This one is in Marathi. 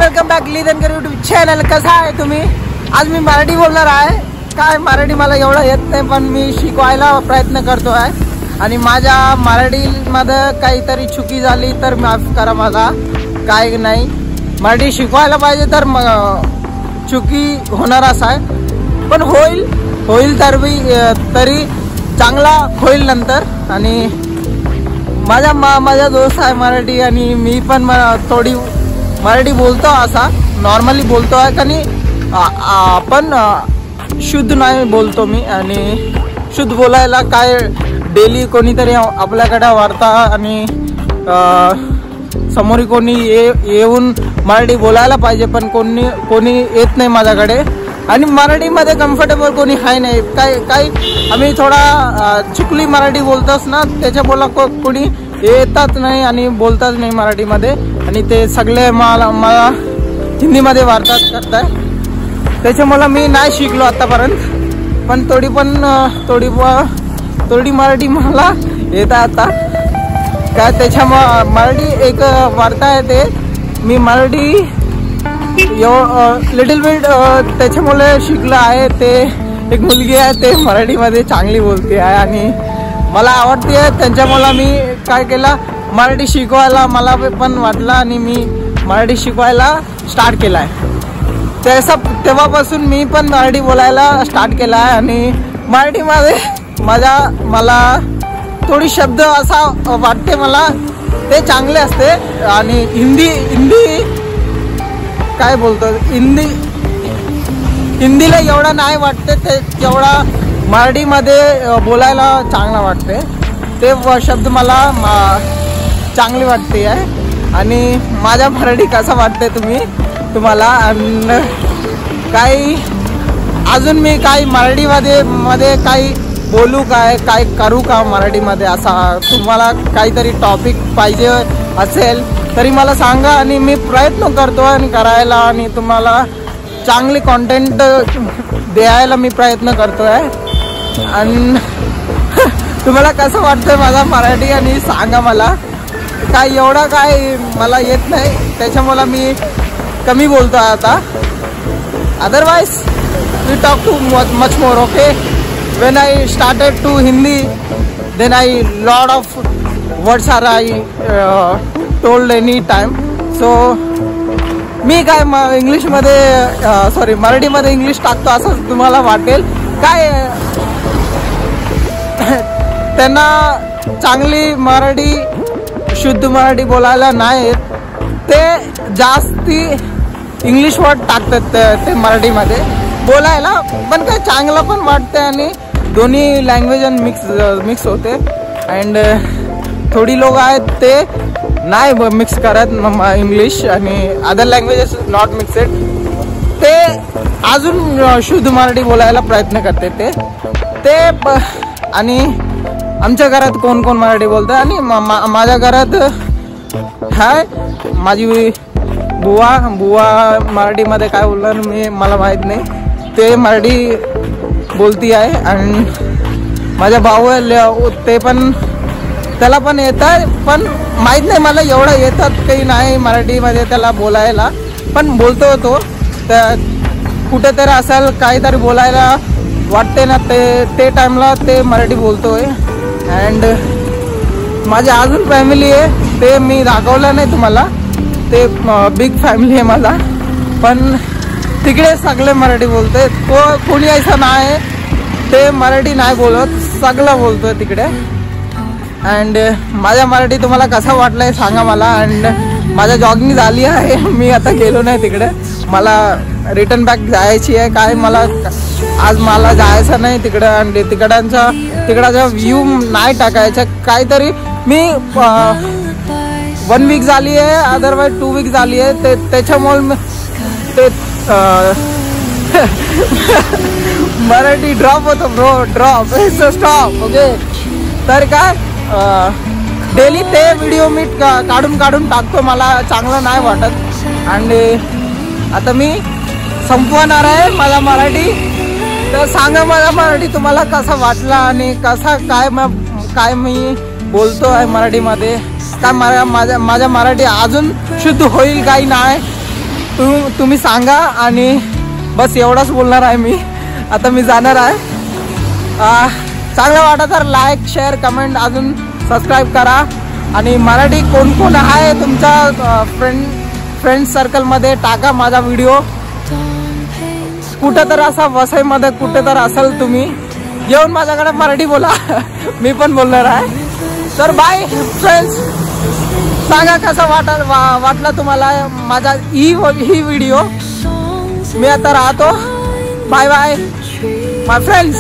Welcome back Lidhankar YouTube channel. कसा आहे तुम्ही? आज मी मराठी बोलणार आहे. काय मराठी मला एवढं येत नाही, पण मी शिकवायला प्रयत्न करतो आहे. आणि माझ्या मराठीमध्ये काहीतरी चुकी झाली तर माफ करा मला. काय नाही, मराठी शिकवायला पाहिजे तर चुकी होणारच आहे, पण होईल तरी चांगला होईल नंतर. आणि माझा दोस्त आहे मराठी, आणि मी पण थोडी मराठी बोलतो, असा नॉर्मली बोलतो आहे. कारण पण शुद्ध नाही बोलतो मी. आणि शुद्ध बोलायला काय डेली कोणीतरी आपल्याकडे वार्ता आणि समोर कोणी येऊन मराठी बोलायला पाहिजे, पण कोणी येत नाही माझ्याकडे. आणि मराठीमध्ये कम्फर्टेबल कोणी आहे नाही. काही आम्ही थोडा चुकली मराठी बोलतोच ना, त्याच्यामुळे कोणी येतात नाही आणि बोलतात नाही मराठीमध्ये. आणि ते सगळे मला हिंदीमध्ये वार्ता करताय, त्याच्यामुळे मी नाही शिकलो आतापर्यंत. पण थोडी मराठी मला येतं आता. काय त्याच्यामुळे मराठी एक वार्ता आहे, ते मी मराठी लिटिल बिट त्याच्यामुळे शिकलं आहे. ते एक मुलगी आहे, ते मराठीमध्ये चांगली बोलते आहे आणि मला आवडते आहे. त्यांच्यामुळे मी काय केलं, मराठी शिकवायला मला पण वाटलं आणि मी मराठी शिकवायला स्टार्ट केलं आहे. तेव्हापासून मी पण मराठी बोलायला स्टार्ट केला आहे. आणि मराठीमध्ये मला थोडी शब्द असा वाटते मला ते चांगले असते. आणि हिंदी काय बोलतो, हिंदीला एवढा नाही वाटते, ते जेवढा मराठीमध्ये बोलायला चांगला वाटते. ते शब्द मला चांगली वाटते आहे. आणि माझ्या मराठी कसं वाटते तुम्हाला. आणि काही अजून मी काही मराठीमध्ये काही बोलू काय करू का मराठीमध्ये, असा तुम्हाला काहीतरी टॉपिक पाहिजे असेल तरी मला सांगा. आणि मी प्रयत्न करतो आणि करायला, आणि तुम्हाला चांगले कॉन्टेंट द्यायला मी प्रयत्न करतो आहे. आणि तुम्हाला कसं वाटतंय माझा मराठी, आणि सांगा मला. काय एवढा काय मला येत नाही, त्याच्यामुळे मी कमी बोलतो आता. Otherwise we talk too much more. Okay, when I started to Hindi, then I lot of words are I told any time. So मी काय इंग्लिशमध्ये मराठीमध्ये इंग्लिश टाकतो असं तुम्हाला वाटेल. काय त्यांना चांगली मराठी शुद्ध मराठी बोलायला नाही येत, ते जास्ती इंग्लिश वर्ड टाकतात ते मराठीमध्ये बोलायला. पण काय चांगलं पण वाटते आणि दोन्ही लँग्वेज मिक्स होते. अँड थोडी लोक आहेत ते नाही मिक्स करत इंग्लिश आणि अदर लँग्वेजेस नॉट मिक्सेड. ते अजून शुद्ध मराठी बोलायला प्रयत्न करते ते आणि आमच्या घरात कोण मराठी बोलतं. आणि माझ्या घरात हाय माझी बुवा मराठीमध्ये काय बोलणार मला माहीत नाही, ते मराठी बोलती आहे. आणि माझा भाऊ ते पण त्याला पण येतं, पण माहीत नाही मला एवढं येतात काही नाही मराठीमध्ये त्याला बोलायला. पण बोलतो तो कुठेतरी असेल काहीतरी बोलायला वाटते ना, ते टाईमला ते मराठी बोलतोय. अँड माझी अजून फॅमिली आहे, ते मी दाखवलं नाही तुम्हाला. ते बिग फॅमिली आहे मला, पण तिकडे सगळे मराठी बोलते. कोणी असं नाही ते मराठी नाही बोलत, सगळं बोलतोय तिकडे. अँड माझ्या मराठी तुम्हाला कसं वाटलंय सांगा मला. अँड माझ्या जॉगिंग झाली आहे, मी आता गेलो नाही तिकडे, मला रिटर्न बॅक जायची आहे. काय आज मला जायचं नाही तिकडं. आणि तिकडाचा व्ह्यू नाही टाकायचा. काहीतरी मी 1 वीक झाली आहे, अदरवाईज 2 वीक झाली आहे. त्याच्यामुळे ते मराठी ड्रॉप होतो ब्रो, ड्रॉप स्टॉप. ओके, तर काय डेली ते व्हिडिओ मी काढून टाकतो, मला चांगलं नाही वाटत. आणि आता मी संपवणार आहे माझा मराठी. तर सांगा मला मराठी तुम्हाला कसं वाटलं, आणि काय मी बोलतो आहे मराठीमध्ये. काय माझ्या मराठी अजून शुद्ध होईल काही नाही, तुम्ही सांगा आणि बस एवढंच बोलणार आहे मी. आता मी जाणार आहे. चांगलं वाटत तर लाईक शेअर कमेंट अजून सबस्क्राईब करा. आणि मराठी कोण कोण आहे तुमच्या फ्रेंड सर्कलमध्ये टाका माझा व्हिडिओ. कुठं तर असा वसईमध्ये कुठे तर असेल तुम्ही येऊन माझ्याकडे मराठी बोला. मी पण बोलणार आहे. तर बाय फ्रेंड्स. सांगा कसा वाटला तुम्हाला माझा ही व्हिडिओ. मी आता राहतो. बाय बाय माय फ्रेंड्स.